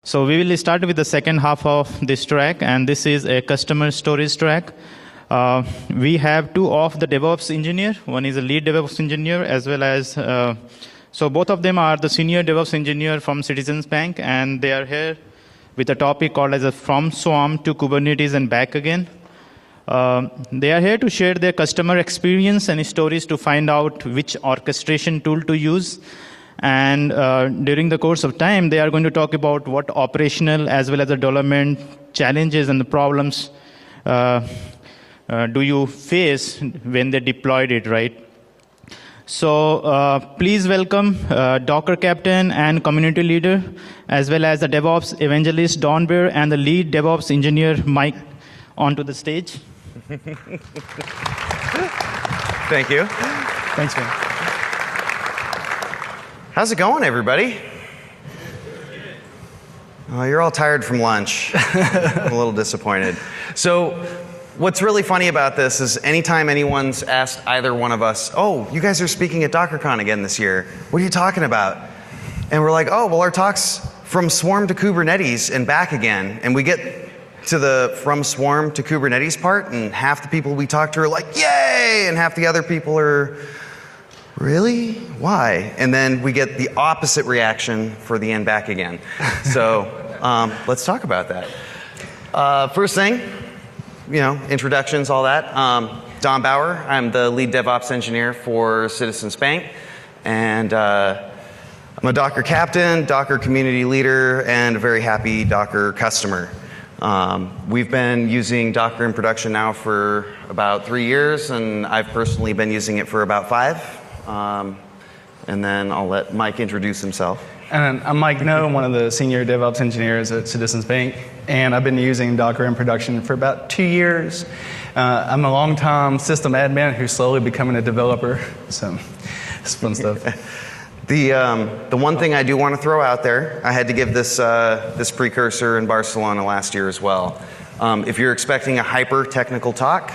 So we will start with the second half of this track, and this is a customer stories track. We have two of the DevOps engineer. One is a lead DevOps engineer, as well as, so both of them are the senior DevOps engineer from Citizens Bank, and they are here with a topic called as a From Swarm to Kubernetes and Back Again. They are here to share their customer experience and stories to find out which orchestration tool to use. And during the course of time, they are going to talk about what operational as well as the development challenges and the problems do you face when they deployed it, right? So please welcome Docker Captain and Community Leader, as well as the DevOps Evangelist Don Bear and the Lead DevOps Engineer Mike onto the stage. Thank you. Thanks, man. How's it going, everybody? Oh, you're all tired from lunch. I'm a little disappointed. So what's really funny about this is anytime anyone's asked either one of us, oh, you guys are speaking at DockerCon again this year. What are you talking about? And we're like, oh, well, our talk's from Swarm to Kubernetes and back again. And we get to the from Swarm to Kubernetes part, and half the people we talk to are like, yay! And half the other people are, really? Why? And then we get the opposite reaction for the and back again. So let's talk about that. First thing, introductions, all that. Don Bauer, I'm the lead DevOps engineer for Citizens Bank. And I'm a Docker captain, Docker community leader, and a very happy Docker customer. We've been using Docker in production now for about 3 years, and I've personally been using it for about 5. And then I'll let Mike introduce himself. And I'm Mike No, I'm one of the senior DevOps engineers at Citizens Bank, and I've been using Docker in production for about 2 years. I'm a long-time system admin who's slowly becoming a developer, so it's fun stuff. The one thing I do want to throw out there, I had to give this precursor in Barcelona last year as well. If you're expecting a hyper-technical talk,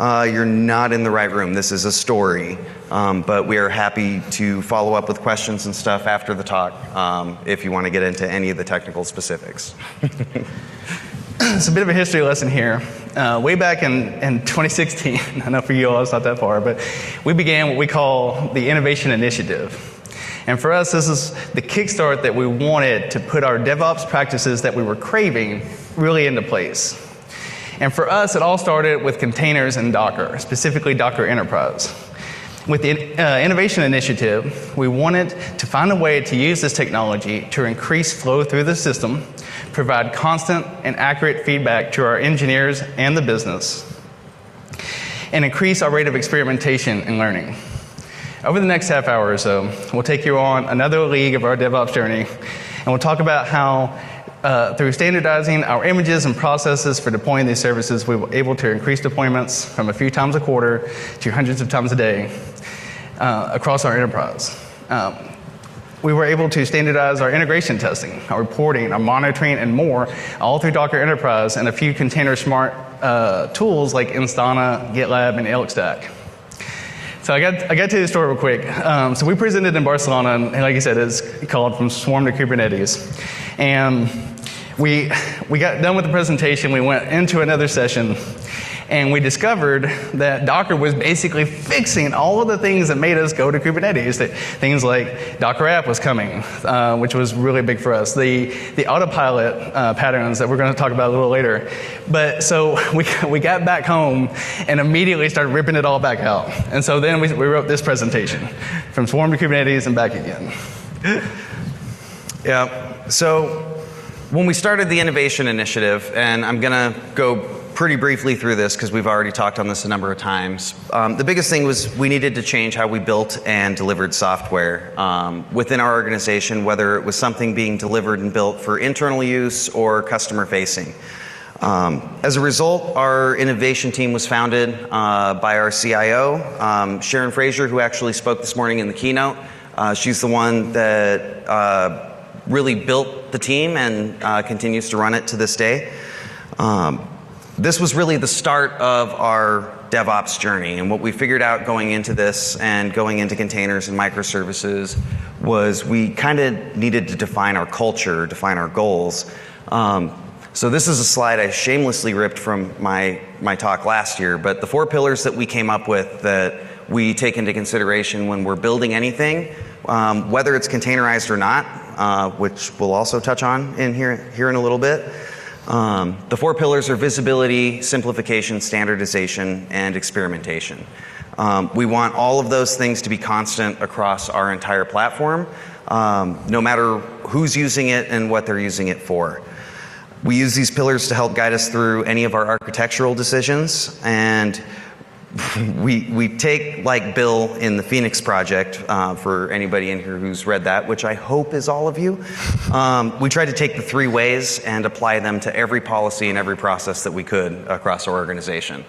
you're not in the right room. This is a story, but we are happy to follow up with questions and stuff after the talk if you want to get into any of the technical specifics. It's a bit of a history lesson here. Way back in 2016, I know for you all it's not that far, but we began what we call the Innovation Initiative. And for us, this is the kickstart that we wanted to put our DevOps practices that we were craving really into place. And for us, it all started with containers and Docker, specifically Docker Enterprise. With the Innovation Initiative, we wanted to find a way to use this technology to increase flow through the system, provide constant and accurate feedback to our engineers and the business, and increase our rate of experimentation and learning. Over the next half hour or so, we'll take you on another league of our DevOps journey, and we'll talk about how through standardizing our images and processes for deploying these services, we were able to increase deployments from a few times a quarter to hundreds of times a day across our enterprise. We were able to standardize our integration testing, our reporting, our monitoring, and more, all through Docker Enterprise and a few container smart tools like Instana, GitLab, and ELKstack. So I got to the story real quick. So we presented in Barcelona, and like I said, it's called From Swarm to Kubernetes. And we got done with the presentation, we went into another session, and we discovered that Docker was basically fixing all of the things that made us go to Kubernetes. Things like Docker app was coming, which was really big for us. The Autopilot patterns that we're going to talk about a little later. But so we got back home and immediately started ripping it all back out. And so then we wrote this presentation, From Swarm to Kubernetes and Back Again. Yeah, so when we started the Innovation Initiative, and I'm going to go pretty briefly through this because we've already talked on this a number of times. The biggest thing was we needed to change how we built and delivered software within our organization, whether it was something being delivered and built for internal use or customer facing. As a result, our innovation team was founded by our CIO, Sharon Frazier, who actually spoke this morning in the keynote. She's the one that really built the team and continues to run it to this day. This was really the start of our DevOps journey. And what we figured out going into this and going into containers and microservices was we kind of needed to define our culture, define our goals. So this is a slide I shamelessly ripped from my talk last year, but the 4 pillars that we came up with that we take into consideration when we're building anything, whether it's containerized or not, which we'll also touch on in here in a little bit. The 4 pillars are visibility, simplification, standardization, and experimentation. We want all of those things to be constant across our entire platform, no matter who's using it and what they're using it for. We use these pillars to help guide us through any of our architectural decisions, and we take, like Bill in the Phoenix project, for anybody in here who's read that, which I hope is all of you, we tried to take the 3 ways and apply them to every policy and every process that we could across our organization.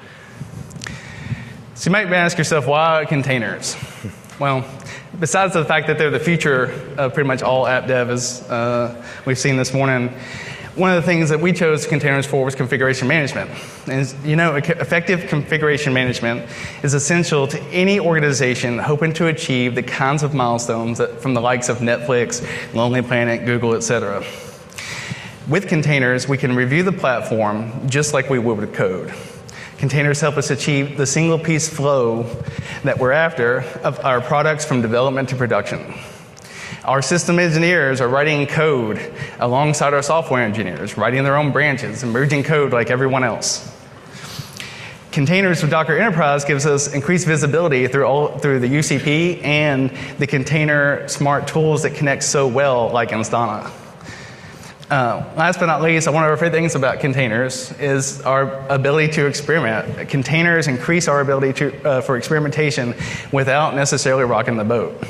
So you might ask yourself, why containers? Well, besides the fact that they're the future of pretty much all app dev, as we've seen this morning, one of the things that we chose containers for was configuration management. And effective configuration management is essential to any organization hoping to achieve the kinds of milestones from the likes of Netflix, Lonely Planet, Google, etc. With containers, we can review the platform just like we would with code. Containers help us achieve the single piece flow that we're after of our products from development to production. Our system engineers are writing code alongside our software engineers, writing their own branches and merging code like everyone else. Containers with Docker Enterprise gives us increased visibility through the UCP and the container smart tools that connect so well, like Instana. Last but not least, one of our favorite things about containers is our ability to experiment. Containers increase our ability for experimentation without necessarily rocking the boat.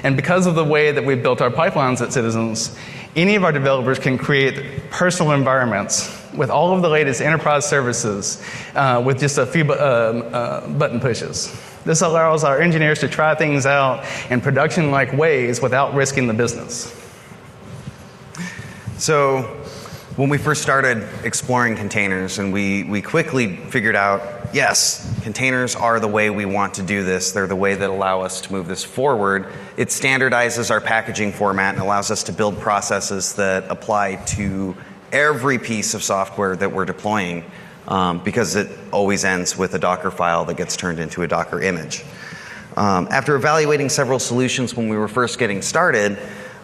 And because of the way that we've built our pipelines at Citizens, any of our developers can create personal environments with all of the latest enterprise services with just a few button pushes. This allows our engineers to try things out in production-like ways without risking the business. So when we first started exploring containers, and we quickly figured out, yes, containers are the way we want to do this. They're the way that allow us to move this forward. It standardizes our packaging format and allows us to build processes that apply to every piece of software that we're deploying, because it always ends with a Docker file that gets turned into a Docker image. After evaluating several solutions when we were first getting started,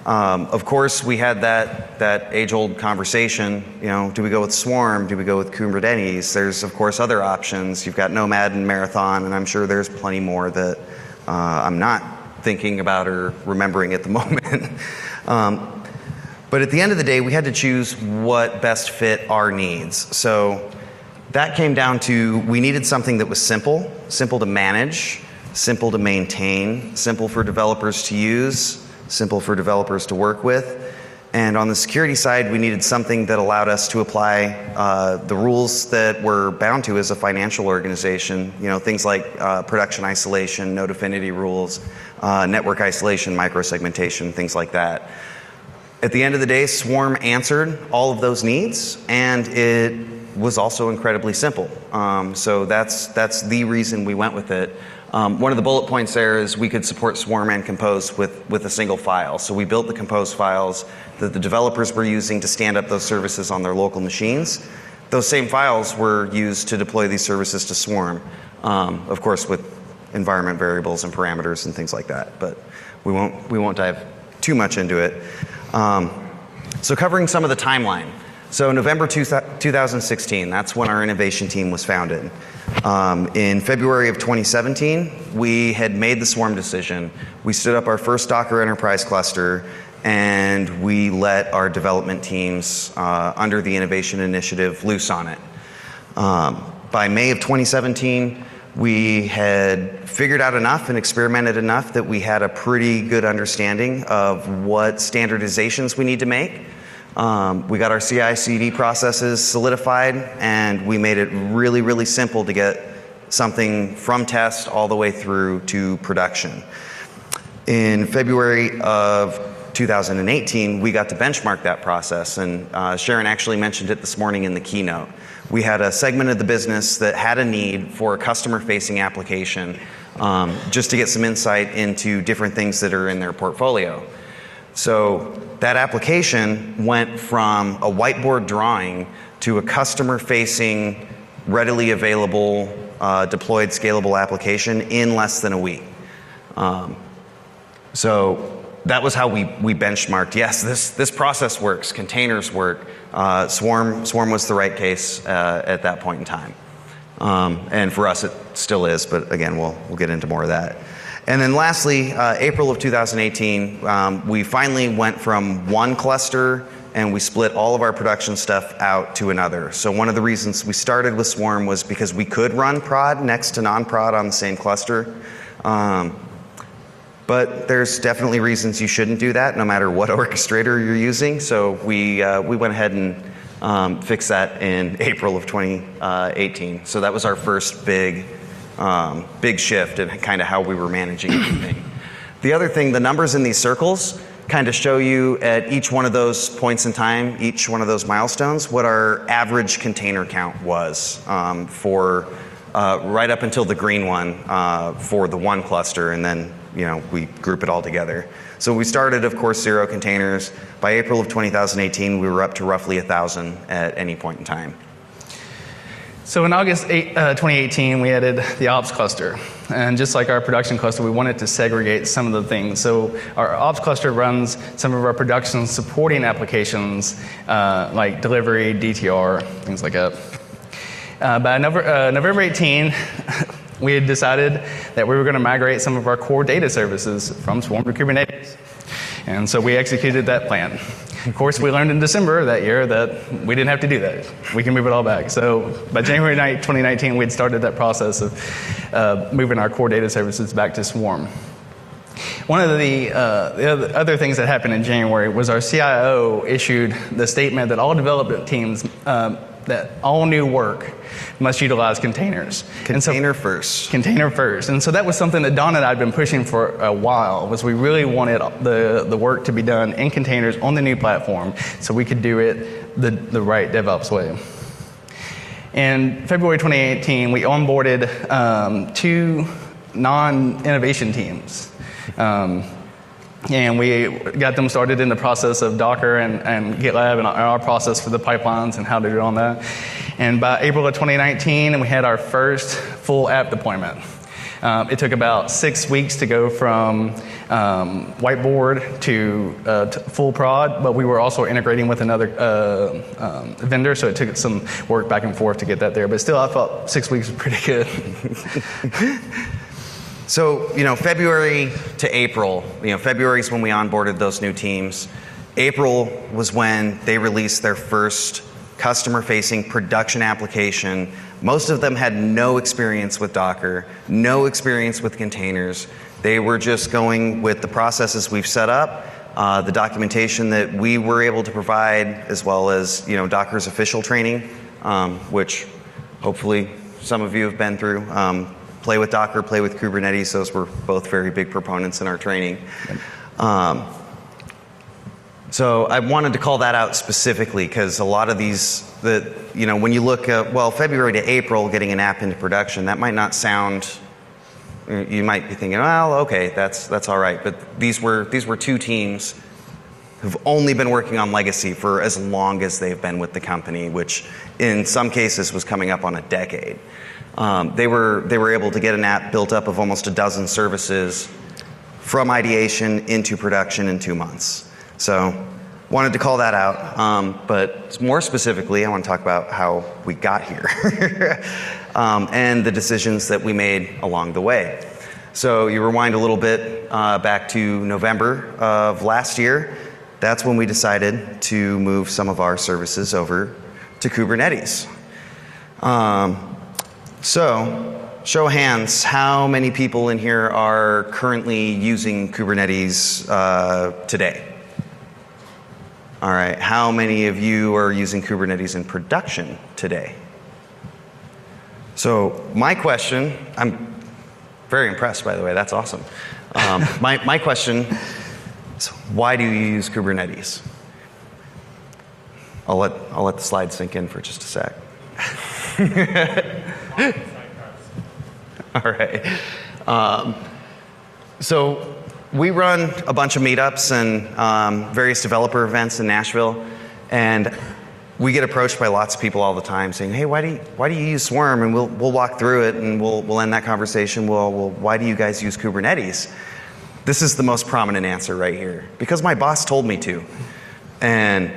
of course, we had that age-old conversation, do we go with Swarm? Do we go with Kubernetes? There's, of course, other options. You've got Nomad and Marathon, and I'm sure there's plenty more that I'm not thinking about or remembering at the moment. But at the end of the day, we had to choose what best fit our needs. So that came down to, we needed something that was simple to manage, simple to maintain, simple for developers to use, simple for developers to work with. And on the security side, we needed something that allowed us to apply the rules that we're bound to as a financial organization, things like production isolation, node affinity rules, network isolation, microsegmentation, things like that. At the end of the day, Swarm answered all of those needs, and it was also incredibly simple. So that's the reason we went with it. One of the bullet points there is we could support Swarm and Compose with a single file. So we built the Compose files that the developers were using to stand up those services on their local machines. Those same files were used to deploy these services to Swarm, of course with environment variables and parameters and things like that. But we won't dive too much into it. So covering some of the timeline. So November 2016, that's when our innovation team was founded. In February of 2017, we had made the Swarm decision. We stood up our first Docker Enterprise cluster, and we let our development teams under the innovation initiative loose on it. By May of 2017, we had figured out enough and experimented enough that we had a pretty good understanding of what standardizations we need to make. We got our CI/CD processes solidified, and we made it really, really simple to get something from test all the way through to production. In February of 2018, we got to benchmark that process. And Sharon actually mentioned it this morning in the keynote. We had a segment of the business that had a need for a customer-facing application just to get some insight into different things that are in their portfolio. So that application went from a whiteboard drawing to a customer-facing, readily available, deployed, scalable application in less than a week. So that was how we benchmarked. Yes, this process works. Containers work. Swarm was the right case at that point in time. And for us, it still is. But again, we'll get into more of that. And then lastly, April of 2018, we finally went from one cluster and we split all of our production stuff out to another. So one of the reasons we started with Swarm was because we could run prod next to non-prod on the same cluster. But there's definitely reasons you shouldn't do that, no matter what orchestrator you're using. So we went ahead and fixed that in April of 2018. So that was our first big shift in kind of how we were managing everything. The other thing, the numbers in these circles kind of show you at each one of those points in time, each one of those milestones, what our average container count was for right up until the green one for the one cluster, and then we group it all together. So we started, of course, 0 containers. By April of 2018, we were up to roughly 1,000 at any point in time. So in August 2018, we added the ops cluster. And just like our production cluster, we wanted to segregate some of the things. So our ops cluster runs some of our production supporting applications like delivery, DTR, things like that. By November 18, we had decided that we were going to migrate some of our core data services from Swarm to Kubernetes. And so we executed that plan. Of course, we learned in December that year that we didn't have to do that. We can move it all back. So by January 9, 2019, we'd started that process of moving our core data services back to Swarm. One of the other things that happened in January was our CIO issued the statement that all development teams, that all new work must utilize containers. Container first. Container first. And so that was something that Don and I had been pushing for a while, was we really wanted the work to be done in containers on the new platform so we could do it the right DevOps way. In February 2018, we onboarded 2 non-innovation teams. And we got them started in the process of Docker and GitLab and our process for the pipelines and how to do on that. And by April of 2019, we had our first full app deployment. It took about 6 weeks to go from whiteboard to full prod, but we were also integrating with another vendor, so it took some work back and forth to get that there. But still, I thought 6 weeks was pretty good. So, February to April, February is when we onboarded those new teams. April was when they released their first customer-facing production application. Most of them had no experience with Docker, no experience with containers. They were just going with the processes we've set up, the documentation that we were able to provide, as well as, Docker's official training, which hopefully some of you have been through. Play with Docker, play with Kubernetes. Those were both very big proponents in our training. So I wanted to call that out specifically because a lot of these, when you look at, February to April, getting an app into production, that might not sound, you might be thinking, well, okay, that's all right. But these were 2 teams who've only been working on legacy for as long as they've been with the company, which in some cases was coming up on a decade. They were able to get an app built up of almost a dozen services from ideation into production in 2 months. So wanted to call that out. But more specifically, I want to talk about how we got here and the decisions that we made along the way. So you rewind a little bit back to November of last year. That's when we decided to move some of our services over to Kubernetes. So, show of hands, how many people in here are currently using Kubernetes today? All right, how many of you are using Kubernetes in production today? So, my question, I'm very impressed, by the way, that's awesome. My question, So why do you use Kubernetes? I'll let the slide sink in for just a sec. All right. So we run a bunch of meetups and various developer events in Nashville, and we get approached by lots of people all the time saying, "Hey, why do you use Swarm?" And we'll walk through it and we'll end that conversation. Well, why do you guys use Kubernetes? This is the most prominent answer right here. Because my boss told me to. And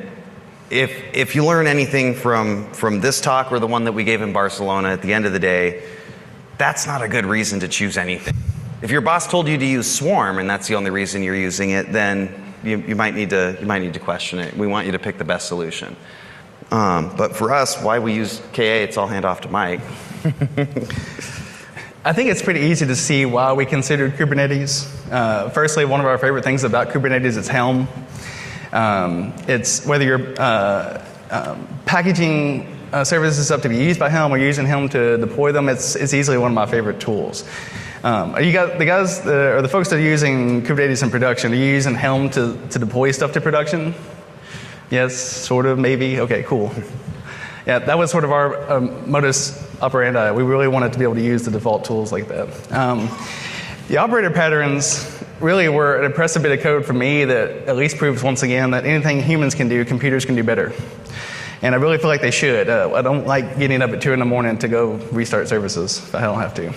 if you learn anything from this talk or the one that we gave in Barcelona, at the end of the day, that's not a good reason to choose anything. If your boss told you to use Swarm and that's the only reason you're using it, then you might need to question it. We want you to pick the best solution. But for us, why we use KA, it's all hand off to Mike. I think it's pretty easy to see why we considered Kubernetes. Firstly, one of our favorite things about Kubernetes is Helm. It's whether you're packaging services up to be used by Helm or using Helm to deploy them, it's easily one of my favorite tools. Are you guys, the folks that are using Kubernetes in production, are you using Helm to deploy stuff to production? Yes, sort of, maybe? Okay, cool. Yeah, that was sort of our modus operandi. We really wanted to be able to use the default tools like that. The operator patterns really were an impressive bit of code for me that at least proves once again that anything humans can do, computers can do better. And I really feel like they should. I don't like getting up at 2 in the morning to go restart services if I don't have to.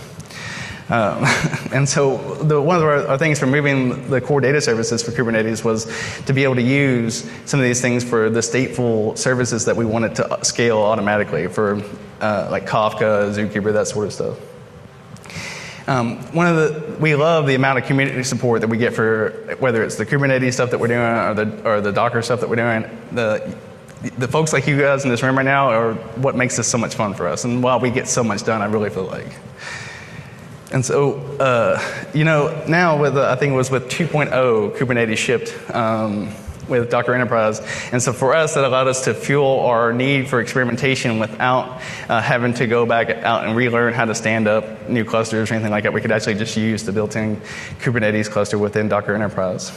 And so one of our things for moving the core data services for Kubernetes was to be able to use some of these things for the stateful services that we wanted to scale automatically for like Kafka, Zookeeper, that sort of stuff. We love the amount of community support that we get for whether it's the Kubernetes stuff that we're doing or the Docker stuff that we're doing. The folks like you guys in this room right now are what makes this so much fun for us. And while we get so much done, I really feel like. And so, now with, I think it was with 2.0, Kubernetes shipped with Docker Enterprise. And so for us, that allowed us to fuel our need for experimentation without having to go back out and relearn how to stand up new clusters or anything like that. We could actually just use the built-in Kubernetes cluster within Docker Enterprise.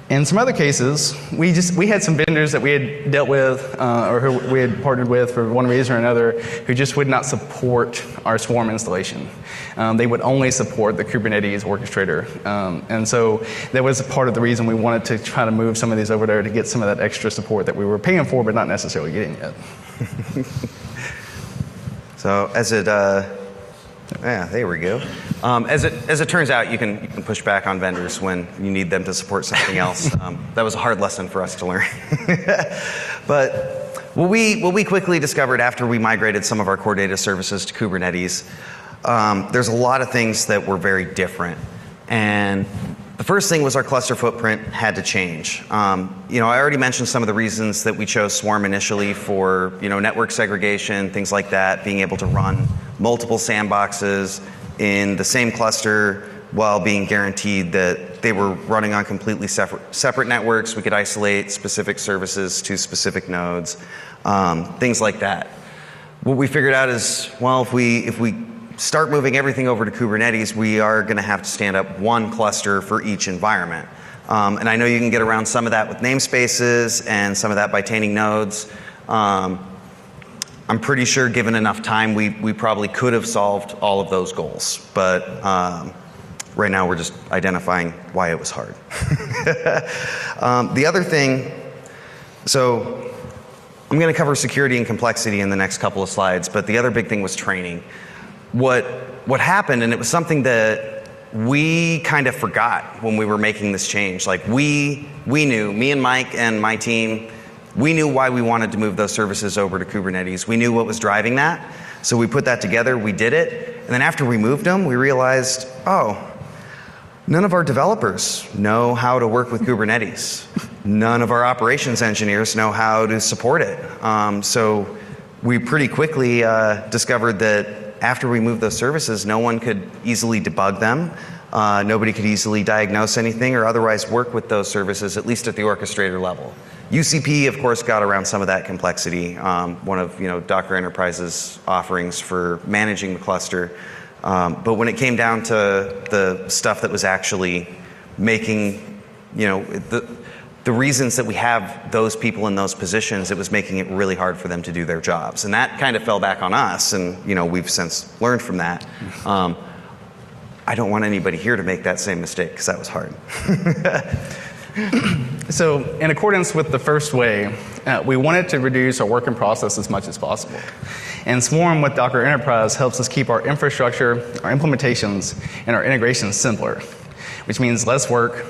In some other cases, we had some vendors that we had dealt with or who we had partnered with for one reason or another who just would not support our Swarm installation. They would only support the Kubernetes orchestrator. And so that was part of the reason we wanted to try to move some of these over there to get some of that extra support that we were paying for but not necessarily getting yet. So as it, yeah, there we go. As it turns out, you can push back on vendors when you need them to support something else. That was a hard lesson for us to learn. But what we quickly discovered after we migrated some of our core data services to Kubernetes, there's a lot of things that were very different. And the first thing was our cluster footprint had to change. I already mentioned some of the reasons that we chose Swarm initially for, network segregation, things like that, being able to run multiple sandboxes in the same cluster while being guaranteed that they were running on completely separate networks. We could isolate specific services to specific nodes, things like that. What we figured out is, well, if we start moving everything over to Kubernetes, we are going to have to stand up one cluster for each environment. And I know you can get around some of that with namespaces and some of that by tainting nodes. I'm pretty sure given enough time, we probably could have solved all of those goals. But right now, we're just identifying why it was hard. The other thing, so I'm going to cover security and complexity in the next couple of slides, but the other big thing was training. What happened, and it was something that we kind of forgot when we were making this change. Like we knew, me and Mike and my team, we knew why we wanted to move those services over to Kubernetes. We knew what was driving that. So we put that together, we did it. And then after we moved them, we realized, none of our developers know how to work with Kubernetes. None of our operations engineers know how to support it. So we pretty quickly discovered that after we moved those services, no one could easily debug them. Nobody could easily diagnose anything or otherwise work with those services, at least at the orchestrator level. UCP, of course, got around some of that complexity. One of Docker Enterprise's offerings for managing the cluster. But when it came down to the stuff that was actually making the reasons that we have those people in those positions, it was making it really hard for them to do their jobs. And that kind of fell back on us, and we've since learned from that. I don't want anybody here to make that same mistake, because that was hard. So in accordance with the first way, we wanted to reduce our work in process as much as possible. And Swarm with Docker Enterprise helps us keep our infrastructure, our implementations, and our integrations simpler, which means less work,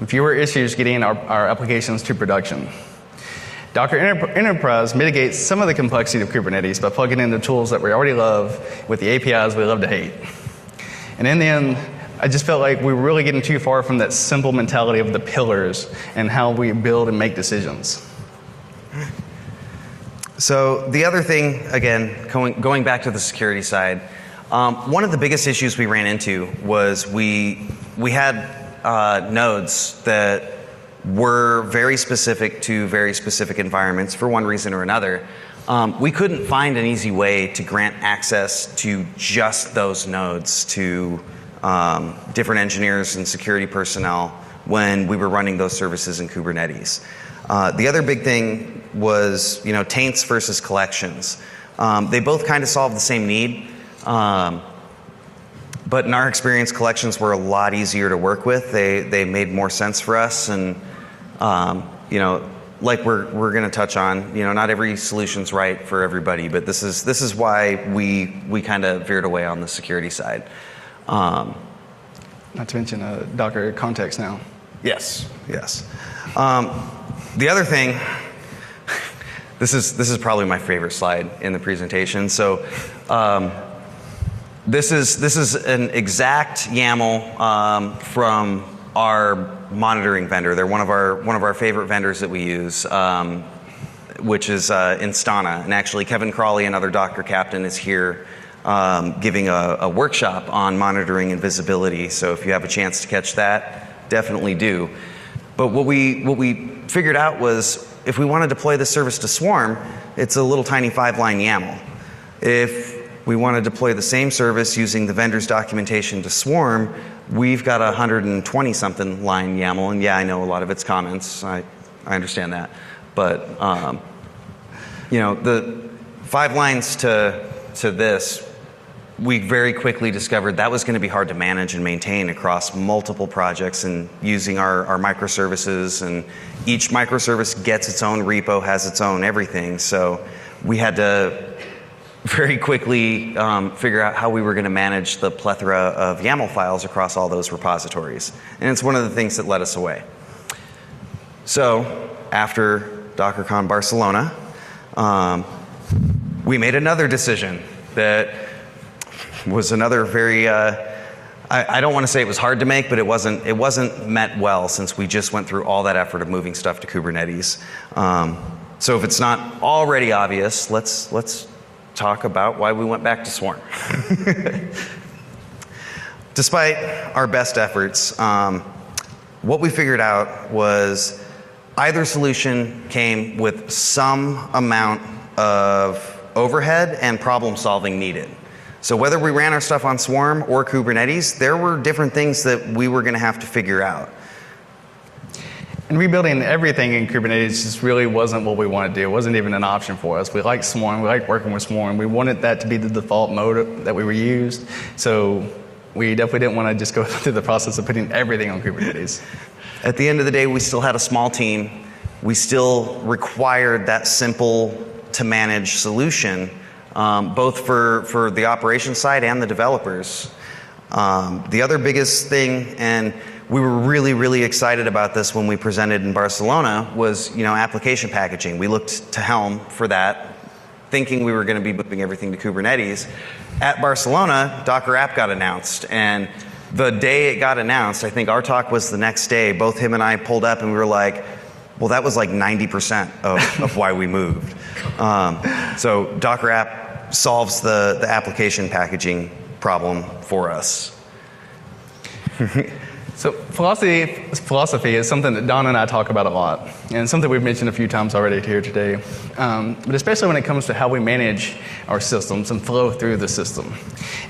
fewer issues getting our applications to production. Docker Enterprise mitigates some of the complexity of Kubernetes by plugging in the tools that we already love with the APIs we love to hate. And in the end, I just felt like we were really getting too far from that simple mentality of the pillars and how we build and make decisions. So the other thing, again, going back to the security side, one of the biggest issues we ran into was we had nodes that were very specific to very specific environments for one reason or another. We couldn't find an easy way to grant access to just those nodes to different engineers and security personnel when we were running those services in Kubernetes. The other big thing was, taints versus collections. They both kind of solve the same need, but in our experience, collections were a lot easier to work with. They made more sense for us, and like we're going to touch on, not every solution's right for everybody, but this is why we kind of veered away on the security side. Not to mention Docker context now. Yes. The other thing, this is probably my favorite slide in the presentation. So this is an exact YAML from our monitoring vendor. They're one of our favorite vendors that we use, which is Instana. And actually, Kevin Crawley, another Docker captain, is here giving a workshop on monitoring and visibility. So if you have a chance to catch that, definitely do. But what we figured out was, if we want to deploy this service to Swarm, it's a little tiny 5-line YAML. If we want to deploy the same service using the vendor's documentation to Swarm, we've got a 120-something line YAML. And yeah, I know a lot of it's comments. I understand that. But the 5 lines to this, we very quickly discovered that was going to be hard to manage and maintain across multiple projects and using our microservices, and each microservice gets its own repo, has its own everything. So we had to very quickly figure out how we were going to manage the plethora of YAML files across all those repositories. And it's one of the things that led us away. So after DockerCon Barcelona, we made another decision that was another very, I don't want to say it was hard to make, but it wasn't met well, since we just went through all that effort of moving stuff to Kubernetes. So if it's not already obvious, let's talk about why we went back to Swarm. Despite our best efforts, what we figured out was either solution came with some amount of overhead and problem solving needed. So whether we ran our stuff on Swarm or Kubernetes, there were different things that we were going to have to figure out. And rebuilding everything in Kubernetes just really wasn't what we wanted to do. It wasn't even an option for us. We like Swarm. We like working with Swarm. We wanted that to be the default mode that we were used. So we definitely didn't want to just go through the process of putting everything on Kubernetes. At the end of the day, we still had a small team. We still required that simple to manage solution, both for the operations side and the developers. The other biggest thing, and we were really, really excited about this when we presented in Barcelona, was application packaging. We looked to Helm for that, thinking we were going to be moving everything to Kubernetes. At Barcelona, Docker App got announced, and the day it got announced, I think our talk was the next day, both him and I pulled up and we were like, well, that was like 90% of why we moved. So Docker App solves the application packaging problem for us. So philosophy is something that Don and I talk about a lot, and something we've mentioned a few times already here today. But especially when it comes to how we manage our systems and flow through the system.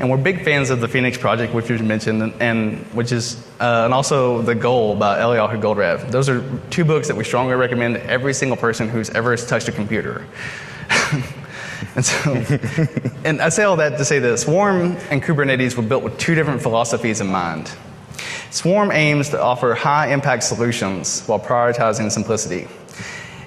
And we're big fans of the Phoenix Project, which you mentioned, and which is and also The Goal by Eliyahu Goldratt. Those are two books that we strongly recommend to every single person who's ever touched a computer. And so, and I say all that to say that Swarm and Kubernetes were built with two different philosophies in mind. Swarm aims to offer high-impact solutions while prioritizing simplicity.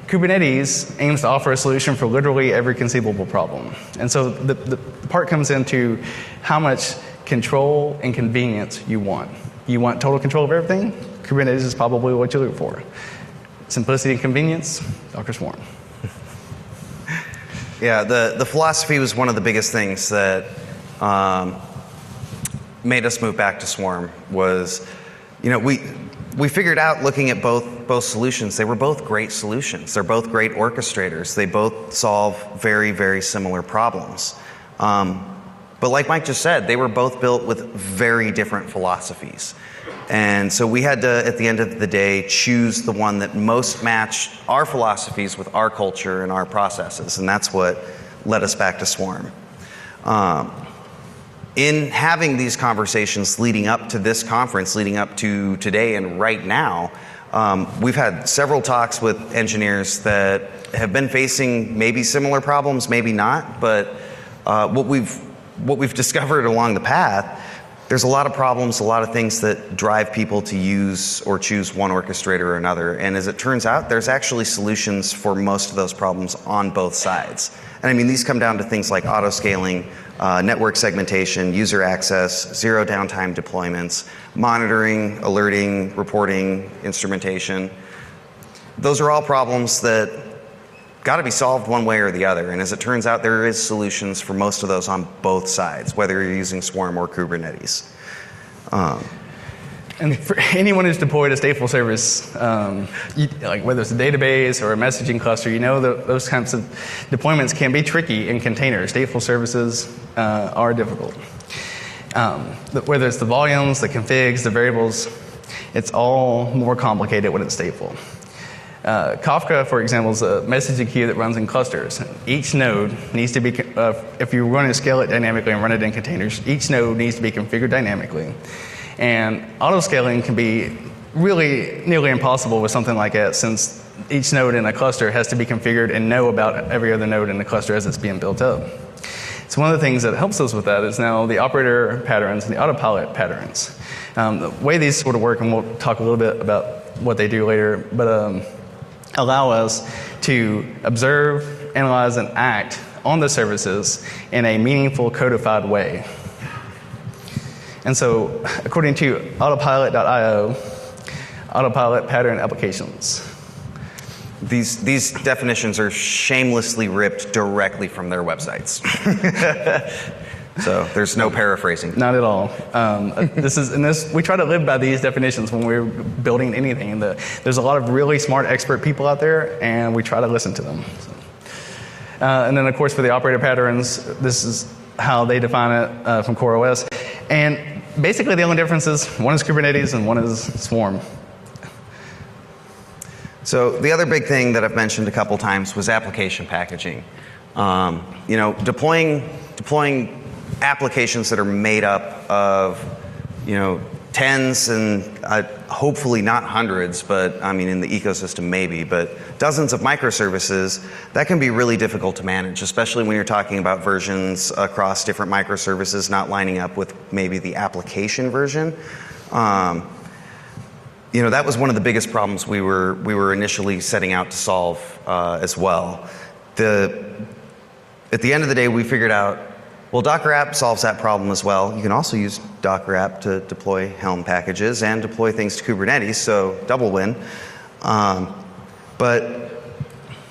Kubernetes aims to offer a solution for literally every conceivable problem. And so the part comes into how much control and convenience you want. You want total control of everything? Kubernetes is probably what you look for. Simplicity and convenience, Docker Swarm. Yeah, the philosophy was one of the biggest things that made us move back to Swarm was, we figured out looking at both solutions, they were both great solutions. They're both great orchestrators. They both solve very, very similar problems. But like Mike just said, they were both built with very different philosophies. And so we had to, at the end of the day, choose the one that most matched our philosophies with our culture and our processes. And that's what led us back to Swarm. In having these conversations leading up to this conference, leading up to today and right now, we've had several talks with engineers that have been facing maybe similar problems, maybe not, but what we've discovered along the path, there's a lot of problems, a lot of things that drive people to use or choose one orchestrator or another. And as it turns out, there's actually solutions for most of those problems on both sides. And I mean, these come down to things like auto-scaling, network segmentation, user access, zero downtime deployments, monitoring, alerting, reporting, instrumentation. Those are all problems that got to be solved one way or the other. And as it turns out, there is solutions for most of those on both sides, whether you're using Swarm or Kubernetes. And for anyone who's deployed a stateful service, like whether it's a database or a messaging cluster, those kinds of deployments can be tricky in containers. Stateful services are difficult. Whether it's the volumes, the configs, the variables, it's all more complicated when it's stateful. Kafka, for example, is a messaging queue that runs in clusters. Each node needs to be, if you're going to scale it dynamically and run it in containers, each node needs to be configured dynamically. And auto-scaling can be really nearly impossible with something like that, since each node in a cluster has to be configured and know about every other node in the cluster as it's being built up. So one of the things that helps us with that is now the operator patterns and the autopilot patterns. The way these sort of work, and we'll talk a little bit about what they do later, but allow us to observe, analyze, and act on the services in a meaningful, codified way. And so, according to autopilot.io, autopilot pattern applications. These definitions are shamelessly ripped directly from their websites. So there's no paraphrasing. Not at all. We try to live by these definitions when we're building anything. There's a lot of really smart expert people out there, and we try to listen to them. So. And then, of course, for the operator patterns, this is how they define it from CoreOS. And basically, the only difference is one is Kubernetes and one is Swarm. So the other big thing that I've mentioned a couple times was application packaging. Deploying applications that are made up of, tens and hopefully not hundreds, but I mean in the ecosystem maybe, but dozens of microservices, that can be really difficult to manage, especially when you're talking about versions across different microservices not lining up with maybe the application version. That was one of the biggest problems we were initially setting out to solve as well. At the end of the day, we figured out, well, Docker app solves that problem as well. You can also use Docker app to deploy Helm packages and deploy things to Kubernetes, so double win. But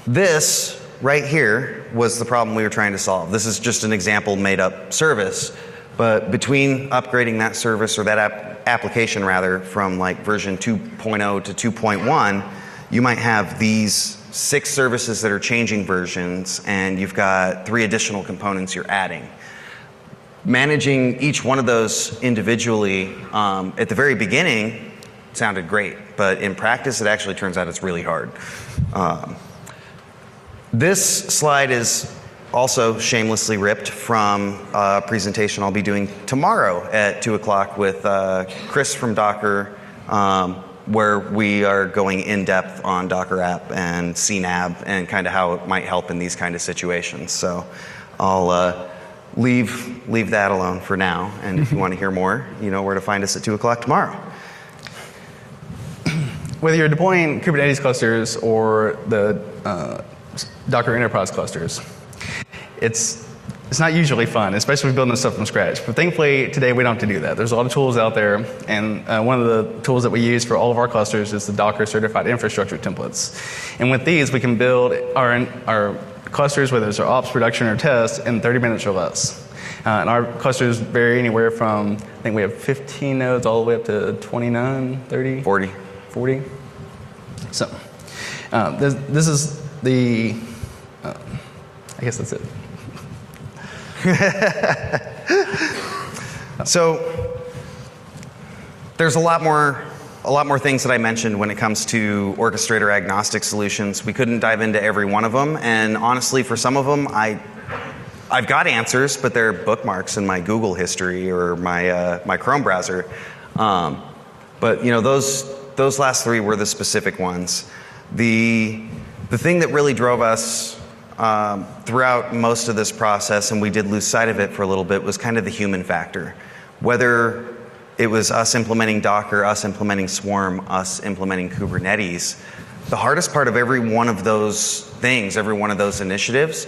this right here was the problem we were trying to solve. This is just an example made up service, but between upgrading that service or that application rather from like version 2.0 to 2.1, you might have these 6 services that are changing versions, and you've got 3 additional components you're adding. Managing each one of those individually at the very beginning sounded great, but in practice, it actually turns out it's really hard. This slide is also shamelessly ripped from a presentation I'll be doing tomorrow at 2 o'clock with Chris from Docker, where we are going in depth on Docker app and CNAB and kind of how it might help in these kind of situations. So I'll leave that alone for now. And if you want to hear more, you know where to find us at 2 o'clock tomorrow. Whether you're deploying Kubernetes clusters or the Docker Enterprise clusters, it's not usually fun, especially building this stuff from scratch. But thankfully, today we don't have to do that. There's a lot of tools out there, and one of the tools that we use for all of our clusters is the Docker Certified Infrastructure Templates. And with these, we can build our clusters, whether it's our ops, production, or test, in 30 minutes or less. And our clusters vary anywhere from, I think we have 15 nodes all the way up to 29, 30? 40. 40. So this is the, I guess that's it. So there's a lot more things that I mentioned when it comes to orchestrator agnostic solutions. We couldn't dive into every one of them, and honestly, for some of them, I've got answers, but they're bookmarks in my Google history or my Chrome browser. But you know, those last three were the specific ones. The thing that really drove us throughout most of this process, and we did lose sight of it for a little bit, was kind of the human factor. Whether it was us implementing Docker, us implementing Swarm, us implementing Kubernetes, the hardest part of every one of those things, every one of those initiatives,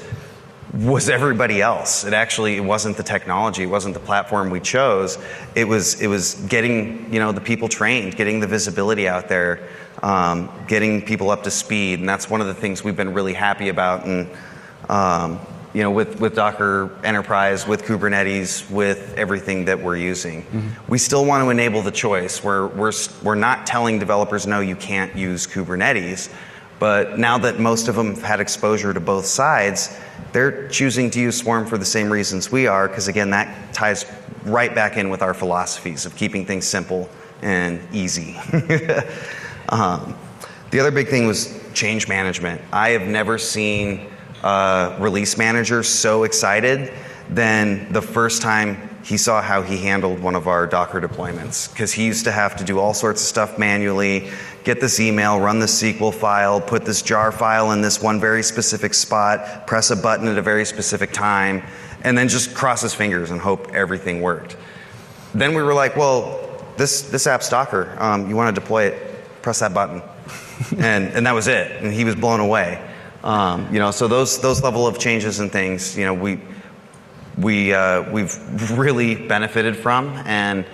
was everybody else. It wasn't the technology, it wasn't the platform we chose. It was getting, you know, the people trained, getting the visibility out there, getting people up to speed, and that's one of the things we've been really happy about. And you know, with Docker Enterprise, with Kubernetes, with everything that we're using, we still want to enable the choice. We're not telling developers, no, you can't use Kubernetes. But now that most of them have had exposure to both sides, they're choosing to use Swarm for the same reasons we are, because again, that ties right back in with our philosophies of keeping things simple and easy. The other big thing was change management. I have never seen a release manager so excited than the first time he saw how he handled one of our Docker deployments, because he used to have to do all sorts of stuff manually, get this email, run this SQL file, put this jar file in this one very specific spot, press a button at a very specific time, and then just cross his fingers and hope everything worked. Then we were like, well, this app's Docker. You want to deploy it, press that button. and that was it. And he was blown away. You know, so those level of changes and things, you know, we've really benefited from, and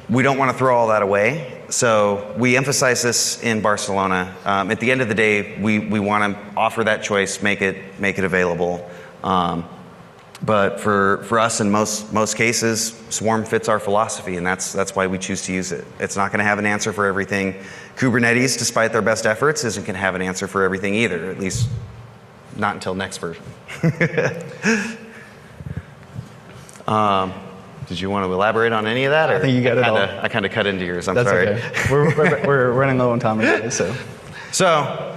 we don't want to throw all that away. So we emphasize this in Barcelona. At the end of the day, we want to offer that choice, make it available. But for us, in most cases, Swarm fits our philosophy, and that's why we choose to use it. It's not going to have an answer for everything. Kubernetes, despite their best efforts, isn't going to have an answer for everything either, at least not until next version. Did you want to elaborate on any of that? Or I think you got it all. I kind of cut into yours. I'm That's sorry. Okay. We're running low on time today, so. So,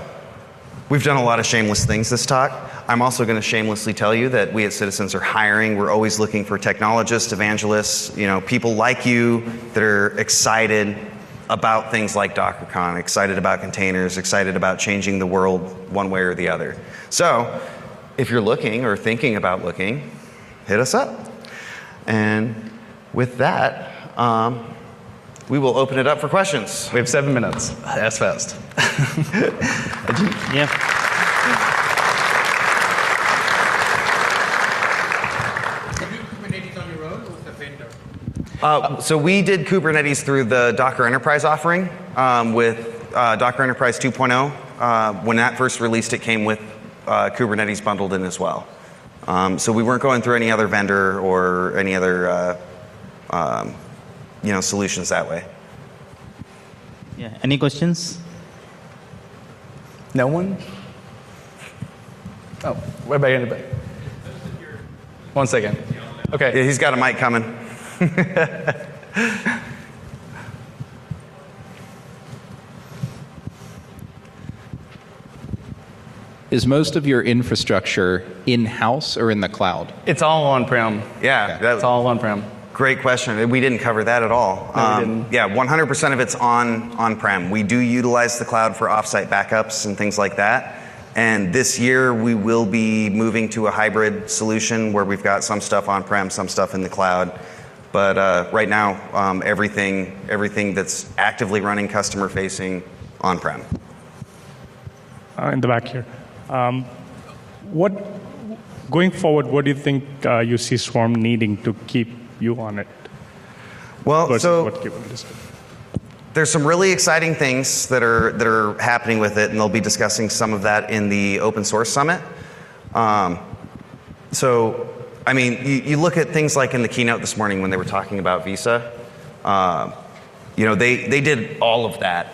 we've done a lot of shameless things this talk. I'm also going to shamelessly tell you that we at Citizens are hiring. We're always looking for technologists, evangelists, you know, people like you that are excited about things like DockerCon, excited about containers, excited about changing the world one way or the other. So, if you're looking or thinking about looking, hit us up. And with that, we will open it up for questions. We have 7 minutes. That's fast. Yeah. Kubernetes on your own or with a vendor? So we did Kubernetes through the Docker Enterprise offering with Docker Enterprise 2.0. When that first released, it came with Kubernetes bundled in as well. So we weren't going through any other vendor or any other solutions that way. Yeah. Any questions? No one? Oh, way back in the back. 1 second. Okay. Yeah, he's got a mic coming. is most of your infrastructure in-house or in the cloud? It's all on-prem. Yeah, It's all on-prem. great question. We didn't cover that at all. No, we didn't. Yeah, 100% of it's on-prem. We do utilize the cloud for offsite backups and things like that. And this year we will be moving to a hybrid solution where we've got some stuff on-prem, some stuff in the cloud. But right now, everything that's actively running customer-facing on-prem. In the back here. Going forward, what do you think you see Swarm needing to keep you on it? Well, versus so what Kubernetes did? there's some really exciting things that are happening with it, and they'll be discussing some of that in the Open Source Summit. So, I mean, you look at things like in the keynote this morning when they were talking about Visa. You know, they did all of that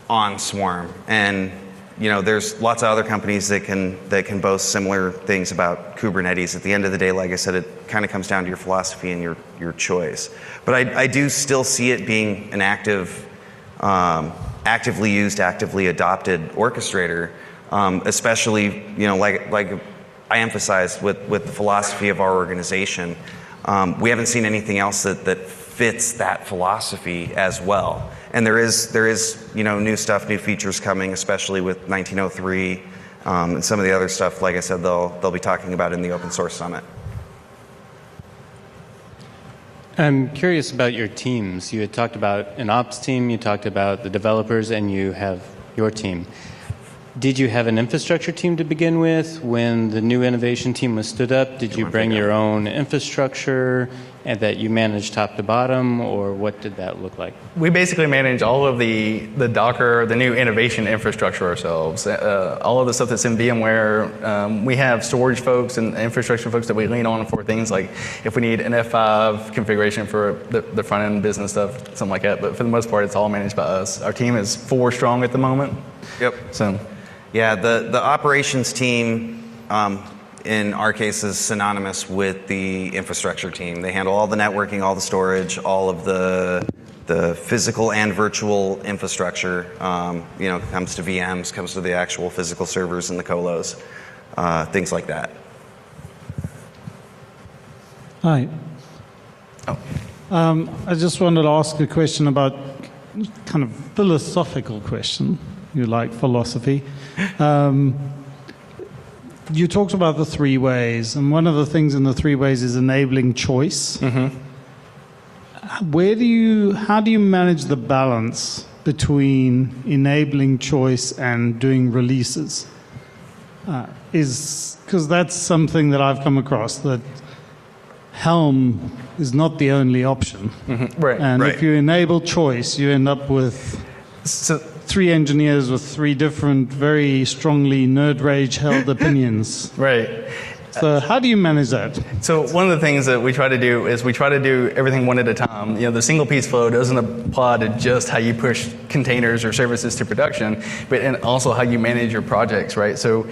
on Swarm, and you know, there's lots of other companies that can boast similar things about Kubernetes. At the end of the day, like I said, it kind of comes down to your philosophy and your choice. But I do still see it being an actively used, actively adopted orchestrator, especially, you know, like I emphasized with the philosophy of our organization. We haven't seen anything else that fits that philosophy as well. And there is you know, new stuff, new features coming, especially with 1903 and some of the other stuff. Like I said, they'll be talking about in the Open Source Summit. I'm curious about your teams. You had talked about an ops team, you talked about the developers, and you have your team. Did you have an infrastructure team to begin with? When the new innovation team was stood up, did you bring your own infrastructure and that you managed top to bottom, or what did that look like? We basically manage all of the Docker, the new innovation infrastructure ourselves. All of the stuff that's in VMware. We have storage folks and infrastructure folks that we lean on for things like if we need an F5 configuration for the front end business stuff, something like that. But for the most part, it's all managed by us. Our team is 4 strong at the moment. Yep. So, yeah, the operations team, in our case, is synonymous with the infrastructure team. They handle all the networking, all the storage, all of the physical and virtual infrastructure. You know, comes to VMs, comes to the actual physical servers and the colos, things like that. Hi. oh. I just wanted to ask a question about kind of philosophical question. You like philosophy. You talked about the 3 ways, and one of the things in the 3 ways is enabling choice. Mm-hmm. How do you manage the balance between enabling choice and doing releases? Because that's something that I've come across, that Helm is not the only option. Mm-hmm. Right. And Right. if you enable choice, you end up with So, 3 engineers with 3 different, very strongly nerd rage held opinions. right. So how do you manage that? So one of the things that we try to do is we try to do everything one at a time. You know, the single piece flow doesn't apply to just how you push containers or services to production, but and also how you manage your projects, right? So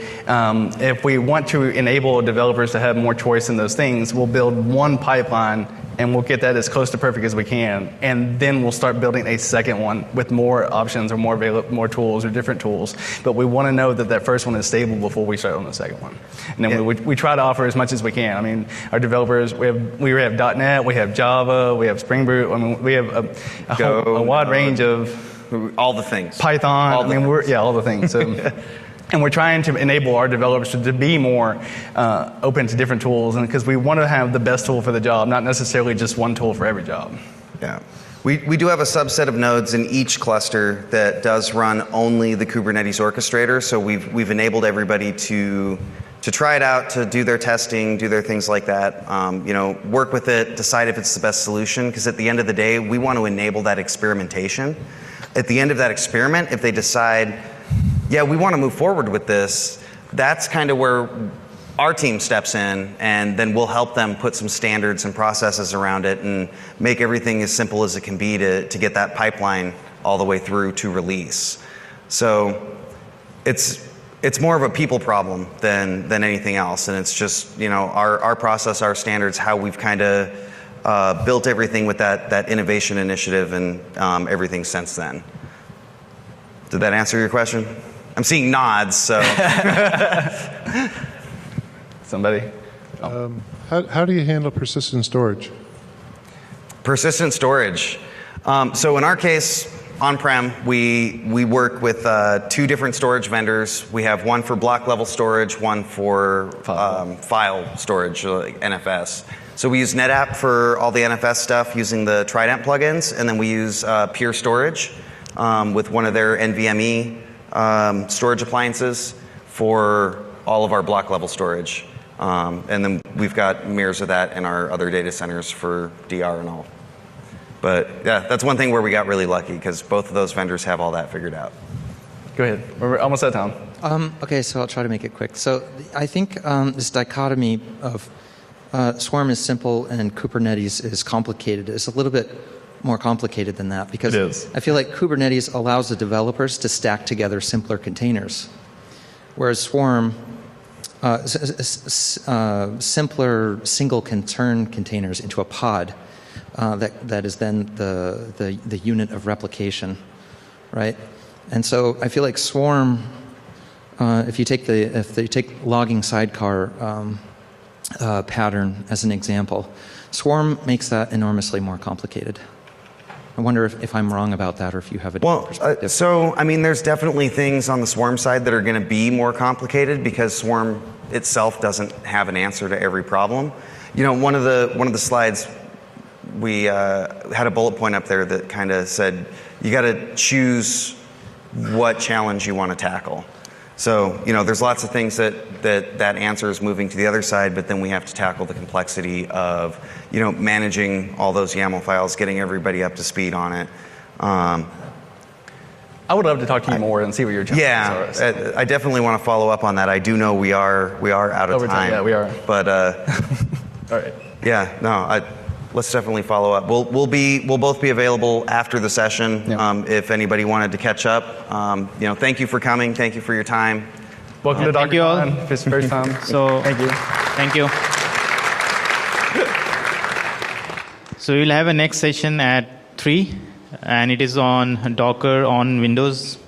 if we want to enable developers to have more choice in those things, we'll build one pipeline and we'll get that as close to perfect as we can, and then we'll start building a second one with more options or more tools or different tools. But we want to know that that first one is stable before we start on the second one. And then we try to offer as much as we can. I mean, our developers, we have .NET, we have Java, we have Spring Boot. I mean, we have a wide range of All the things. Python. All the things. All the things. So, and we're trying to enable our developers to be more open to different tools, and because we want to have the best tool for the job, not necessarily just one tool for every job. Yeah. We do have a subset of nodes in each cluster that does run only the Kubernetes orchestrator. So we've enabled everybody to try it out, to do their testing, do their things like that. You know, work with it, decide if it's the best solution. Because at the end of the day, we want to enable that experimentation. At the end of that experiment, if they decide, yeah, we want to move forward with this, that's kind of where our team steps in, and then we'll help them put some standards and processes around it and make everything as simple as it can be to get that pipeline all the way through to release. So it's more of a people problem than anything else, and it's just, you know, our process, our standards, how we've kind of built everything with that innovation initiative and everything since then. Did that answer your question? I'm seeing nods, so. Somebody? How do you handle persistent storage? Persistent storage. So in our case, on-prem, we work with 2 different storage vendors. We have one for block level storage, one for file storage, like NFS. So we use NetApp for all the NFS stuff using the Trident plugins, and then we use Pure Storage with one of their NVMe storage appliances for all of our block level storage. And then we've got mirrors of that in our other data centers for DR and all. But yeah, that's one thing where we got really lucky because both of those vendors have all that figured out. Go ahead. We're almost out of time. Okay, so I'll try to make it quick. So I think this dichotomy of Swarm is simple and Kubernetes is complicated is a little bit more complicated than that because I feel like Kubernetes allows the developers to stack together simpler containers, whereas Swarm simpler single concern containers into a pod that is then the unit of replication, right? And so I feel like Swarm, if you take logging sidecar pattern as an example, Swarm makes that enormously more complicated. I wonder if I'm wrong about that or if you have a different perspective. So, I mean, there's definitely things on the Swarm side that are going to be more complicated because Swarm itself doesn't have an answer to every problem. You know, one of the slides, we had a bullet point up there that kind of said, you got to choose what challenge you want to tackle. So, you know, there's lots of things that answer is moving to the other side, but then we have to tackle the complexity of, you know, managing all those YAML files, getting everybody up to speed on it. I would love to talk to you more and see what your challenges are. Yeah, I definitely want to follow up on that. I do know we are out of time. Yeah, we are. But all right. Yeah, no, let's definitely follow up. We'll both be available after the session. Yeah. If anybody wanted to catch up. You know, thank you for coming. Thank you for your time. Welcome to Thank you all. DockerCon. If it's your first time. So thank you. Thank you. So we'll have a next session at 3, and it is on Docker on Windows